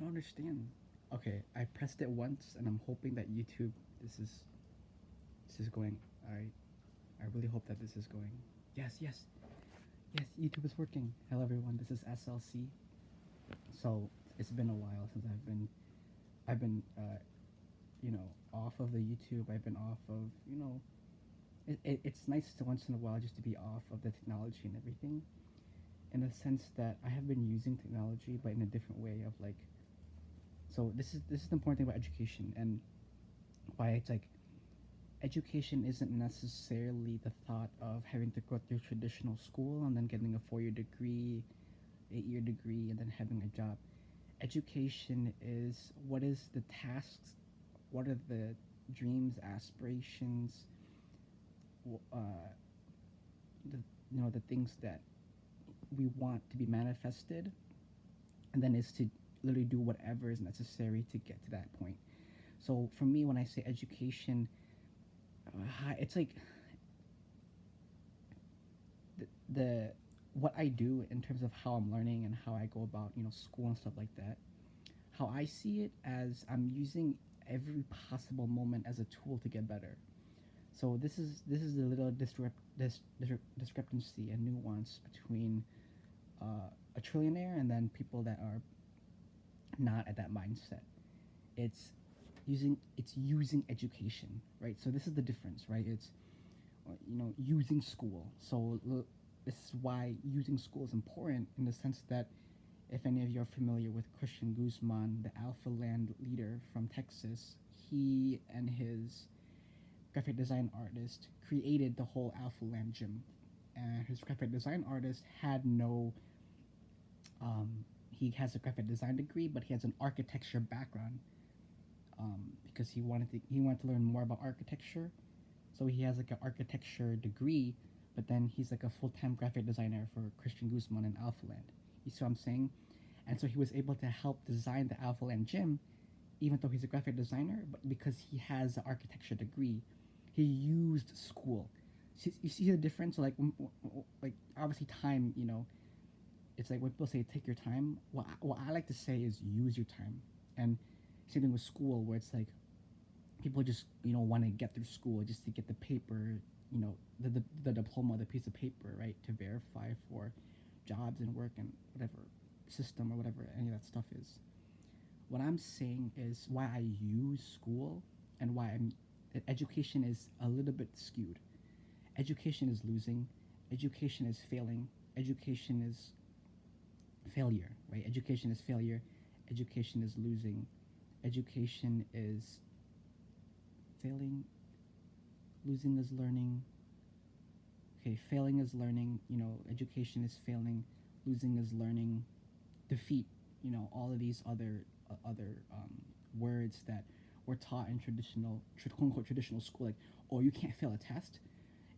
don't understand. Okay, I pressed it once, and I'm hoping that YouTube. This is this is going. I really hope that this is going. Yes, yes, yes. YouTube is working. Hello, everyone. This is SLC. So it's been a while since I've been off of the YouTube. I've been off of it's nice to once in a while just to be off of the technology and everything, in the sense that I have been using technology but in a different way of like. So this is the important thing about education, and why it's like education isn't necessarily the thought of having to go through traditional school and then getting a 4-year degree, 8-year degree, and then having a job. Education is what is the tasks, what are the dreams, aspirations, uh, the the things that we want to be manifested, and then is to literally do whatever is necessary to get to that point. So for me, when I say education, it's like the what I do in terms of how I'm learning and how I go about school and stuff like that. How I see it as I'm using every possible moment as a tool to get better. So this is a little discrepancy and nuance between a trillionaire and then people that are not at that mindset. It's using education, right? So this is the difference, right? It's using school. So this is why using school is important, in the sense that if any of you are familiar with Christian Guzman, the Alpha Land leader from Texas, he and his graphic design artist created the whole Alpha Land gym. And his graphic design artist had no, he has a graphic design degree, but he has an architecture background, because he wanted to learn more about architecture. So he has like an architecture degree, but then he's like a full-time graphic designer for Christian Guzman and Alpha Land. You see what I'm saying? And so he was able to help design the Alpha Land gym, even though he's a graphic designer, but because he has an architecture degree, he used school. You see the difference? Like obviously time, it's like when people say take your time. What I like to say is use your time. And same thing with school, where it's like people just want to get through school just to get the paper, the diploma, the piece of paper, right, to verify for jobs and work and whatever system or whatever any of that stuff is. What I'm saying is why I use school, and why education is a little bit skewed. Education is losing, education is failing, education is failure, right? Education is failure, education is losing, education is failing, losing is learning. Okay, failing is learning, education is failing, losing is learning, defeat, all of these other words that were taught in quote unquote traditional school, like, oh, you can't fail a test.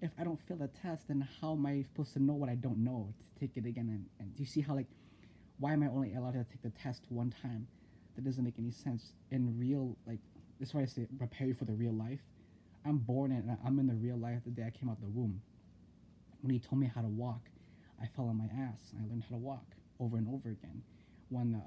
If I don't fail a test, then how am I supposed to know what I don't know to take it again? And do you see how, like, why am I only allowed to take the test one time? That doesn't make any sense. In real, like, this is why I say prepare you for the real life. I'm born and I'm in the real life the day I came out the womb. When he told me how to walk, I fell on my ass. I learned how to walk over and over again. When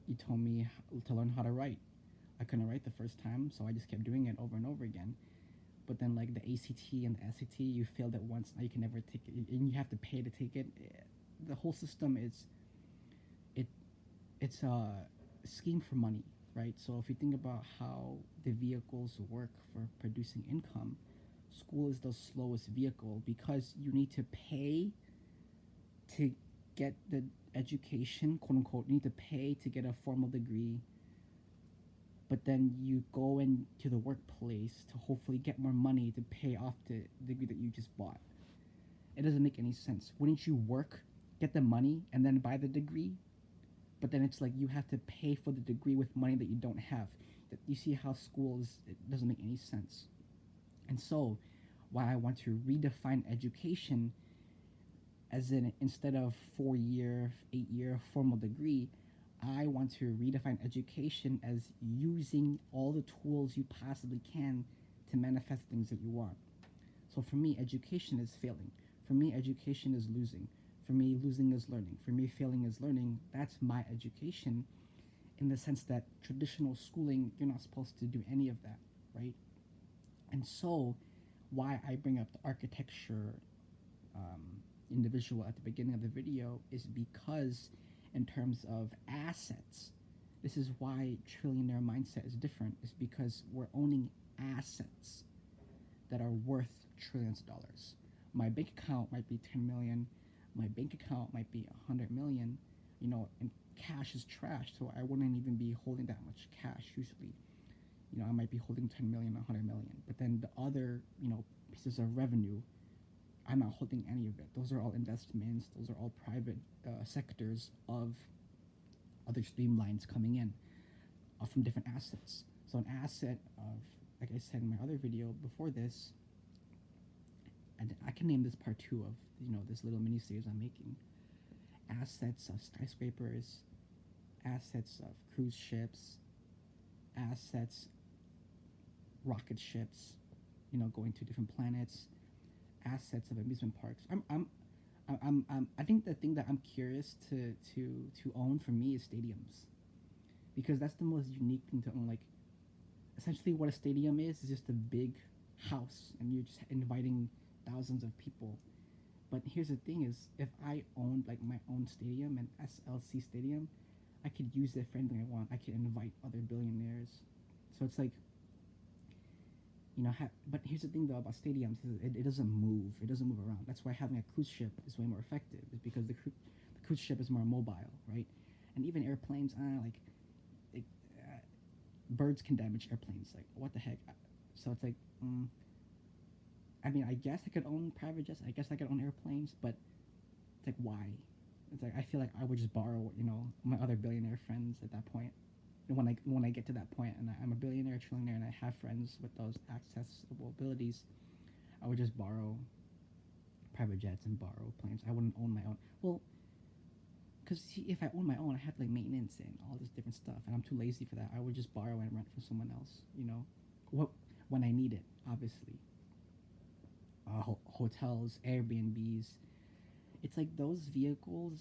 he told me to learn how to write, I couldn't write the first time, so I just kept doing it over and over again. But then, like, the ACT and the SAT, you failed it once, now you can never take it, and you have to pay to take it. The whole system is it it's a scheme for money, right? So if you think about how the vehicles work for producing income, school is the slowest vehicle, because you need to pay to get the education, quote unquote. You need to pay to get a formal degree, but then you go into the workplace to hopefully get more money to pay off the degree that you just bought. It doesn't make any sense. Wouldn't you work, get the money, and then buy the degree? But then it's like you have to pay for the degree with money that you don't have. You see how schools, it doesn't make any sense. And so, why I want to redefine education, as in, instead of 4-year, 8-year formal degree, I want to redefine education as using all the tools you possibly can to manifest things that you want. So for me, education is failing. For me, education is losing. For me, losing is learning. For me, failing is learning. That's my education. in the sense that traditional schooling, you're not supposed to do any of that, right? And so, why I bring up the architecture um, individual at the beginning of the video is because, in terms of assets, this is why trillionaire mindset is different, is because we're owning assets that are worth trillions of dollars. My bank account might be 10 million, my bank account might be 100 million, and cash is trash, so I wouldn't even be holding that much cash usually. I might be holding 10 million, 100 million, but then the other, pieces of revenue, I'm not holding any of it. Those are all investments, those are all private sectors of other streamlines coming in from different assets. So an asset of, like I said in my other video before this, and I can name this part two of this little mini series I'm making. Assets of skyscrapers, assets of cruise ships, assets, rocket ships, going to different planets, assets of amusement parks. I think the thing that I'm curious to own for me is stadiums, because that's the most unique thing to own. Like, essentially, what a stadium is just a big house, and you're just inviting thousands of people. But here's the thing: is if I owned like my own stadium, an SLC stadium, I could use it for anything I want. I could invite other billionaires. So it's like, but here's the thing though about stadiums: is it doesn't move. It doesn't move around. That's why having a cruise ship is way more effective. Is because the cruise ship is more mobile, right? And even airplanes, it, uh, birds can damage airplanes. Like, what the heck? So it's like, I mean, I guess I could own private jets. I guess I could own airplanes, but it's like, why? It's like I feel like I would just borrow, my other billionaire friends at that point. And when I get to that point, and I'm a billionaire, trillionaire, and I have friends with those accessible abilities, I would just borrow private jets and borrow planes. I wouldn't own my own. Well, because if I own my own, I have like maintenance and all this different stuff, and I'm too lazy for that. I would just borrow and rent from someone else. What when I need it, obviously. Hotels, Airbnbs. It's like those vehicles,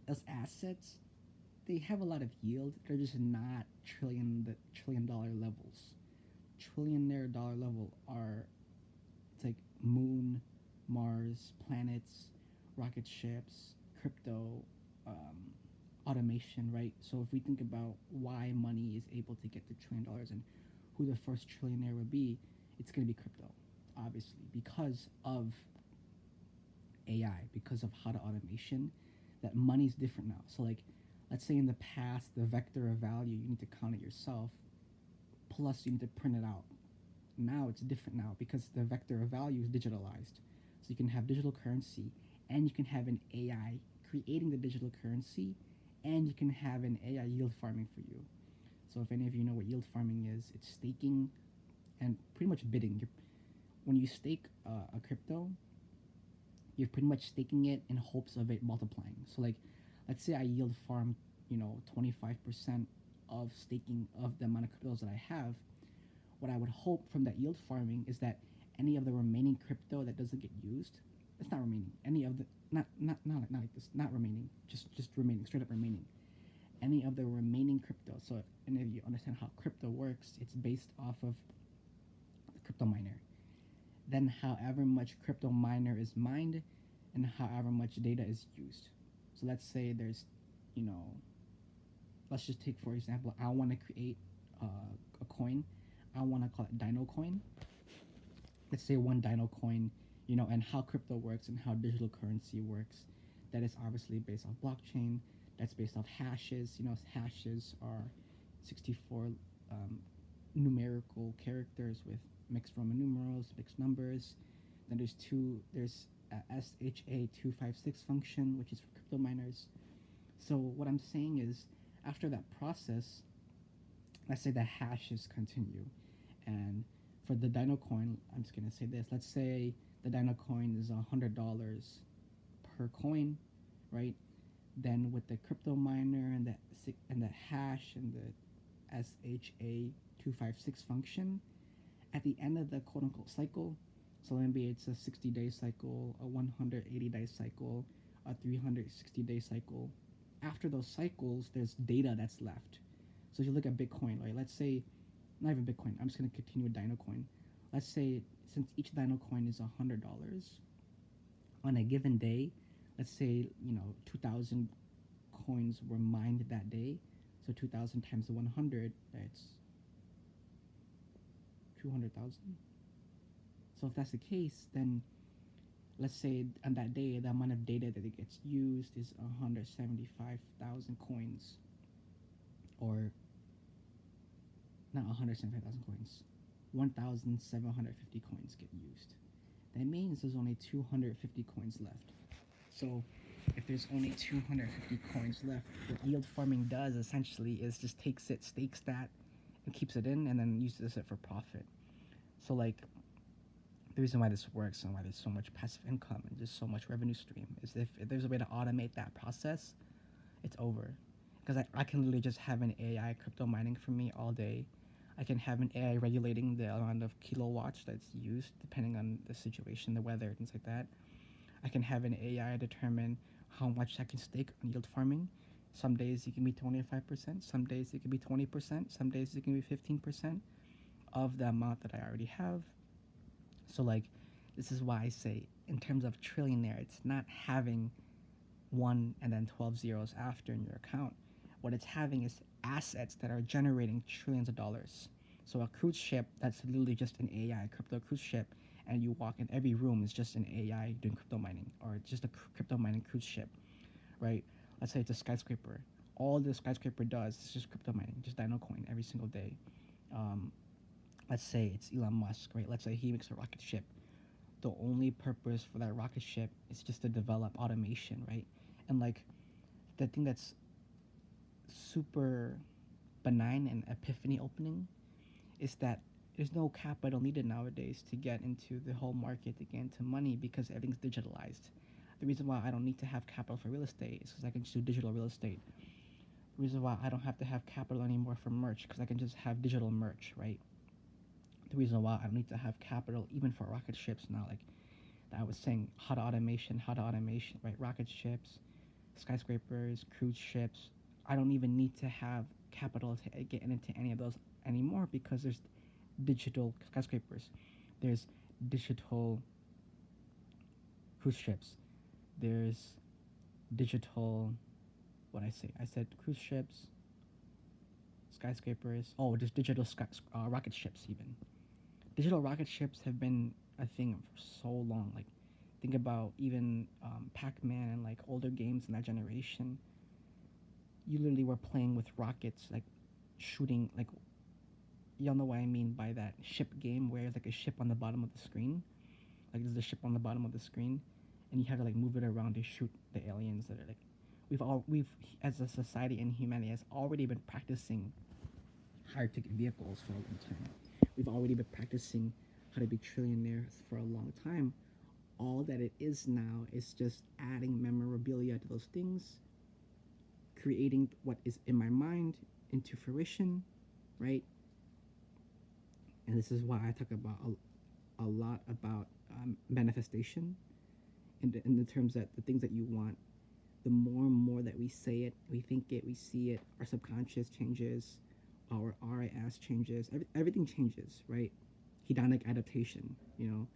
as assets, they have a lot of yield. They're just not trillion dollar levels. Trillionaire dollar level are, it's like moon, Mars, planets, rocket ships, crypto, um, automation, right? So if we think about why money is able to get to $1 trillion and who the first trillionaire would be, it's going to be crypto, obviously, because of AI, because of how to automation. That money's different now. So like, let's say in the past, the vector of value, you need to count it yourself, plus you need to print it out. Now it's different now because the vector of value is digitalized. So you can have digital currency, and you can have an AI creating the digital currency, and you can have an AI yield farming for you. So if any of you know what yield farming is, it's staking and pretty much bidding. When you stake a crypto, you're pretty much staking it in hopes of it multiplying. So like, let's say I yield farm, 25% of staking of the amount of cryptos that I have. What I would hope from that yield farming is that any of the remaining crypto that doesn't get used, it's not remaining. Any of the not like this, not remaining, just remaining, straight up remaining. Any of the remaining crypto. So any of you understand how crypto works, it's based off of the crypto miner. Then however much crypto miner is mined and however much data is used. So let's say there's, let's just take for example, I want to create a coin. I want to call it Dino Coin. Let's say one Dino Coin, and how crypto works and how digital currency works. That is obviously based on blockchain. That's based off hashes. Hashes are 64 numerical characters with mixed Roman numerals, mixed numbers. Then there's SHA-256 function, which is for crypto miners. So what I'm saying is, after that process, let's say the hashes continue, and for the Dino coin, I'm just gonna say this. Let's say the Dino coin is $100 per coin, right? Then with the crypto miner and the hash and the SHA-256 function, at the end of the quote unquote cycle, so maybe it's a 60-day cycle, a 180-day cycle, a 360-day cycle, after those cycles, there's data that's left. So if you look at Bitcoin, right? Let's say, not even Bitcoin. I'm just gonna continue with Dino Coin. Let's say since each Dino Coin is $100 on a given day, let's say 2,000 coins were mined that day. So 2,000 times the 100, that's 200,000. So if that's the case, then let's say on that day, the amount of data that it gets used is 175,000 coins, or not 175,000 coins, 1,750 coins get used. That means there's only 250 coins left. So if there's only 250 coins left, what yield farming does essentially is just takes it, stakes that, and keeps it in, and then uses it for profit. So like the reason why this works and why there's so much passive income and just so much revenue stream is if there's a way to automate that process, it's over. Because I can literally just have an AI crypto mining for me all day. I can have an AI regulating the amount of kilowatts that's used depending on the situation, the weather, things like that. I can have an AI determine how much I can stake on yield farming. Some days it can be 25%, some days it can be 20%, some days it can be 15% of the amount that I already have. So like this is why I say in terms of trillionaire, it's not having one and then 12 zeros after in your account. What it's having is assets that are generating trillions of dollars. So a cruise ship that's literally just an AI crypto cruise ship, and you walk in every room is just an AI doing crypto mining, or just a crypto mining cruise ship, right? Let's say it's a skyscraper. All the skyscraper does is just crypto mining, just Dino Coin every single day. Um, let's say it's Elon Musk, right? Let's say he makes a rocket ship. The only purpose for that rocket ship is just to develop automation, right? And like the thing that's super benign and epiphany opening is that there's no capital needed nowadays to get into the whole market, to get into money, because everything's digitalized. The reason why I don't need to have capital for real estate is because I can just do digital real estate. The reason why I don't have to have capital anymore for merch, because I can just have digital merch, right? The reason why I don't need to have capital even for rocket ships now, like I was saying, how to automation, right? Rocket ships, skyscrapers, cruise ships. I don't even need to have capital to get into any of those anymore, because there's digital skyscrapers, there's digital cruise ships, there's digital, what I said cruise ships, skyscrapers. Oh, there's digital rocket ships even. Digital rocket ships have been a thing for so long. Like, think about even Pac-Man and like older games in that generation. You literally were playing with rockets, like shooting. Like, y'all know what I mean by that ship game, where it's like a ship on the bottom of the screen. Like there's a ship on the bottom of the screen, and you have to like move it around to shoot the aliens that are like. We've as a society and humanity has already been practicing higher ticket vehicles for a long time. We've already been practicing how to be trillionaires for a long time. All that it is now is just adding memorabilia to those things, creating what is in my mind into fruition, right? And this is why I talk about a lot about manifestation in the terms that the things that you want, the more and more that we say it, we think it, we see it, our subconscious changes, our RIS changes, everything changes, right? Hedonic adaptation, So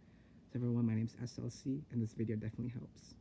everyone, my name is SLC, and this video definitely helps.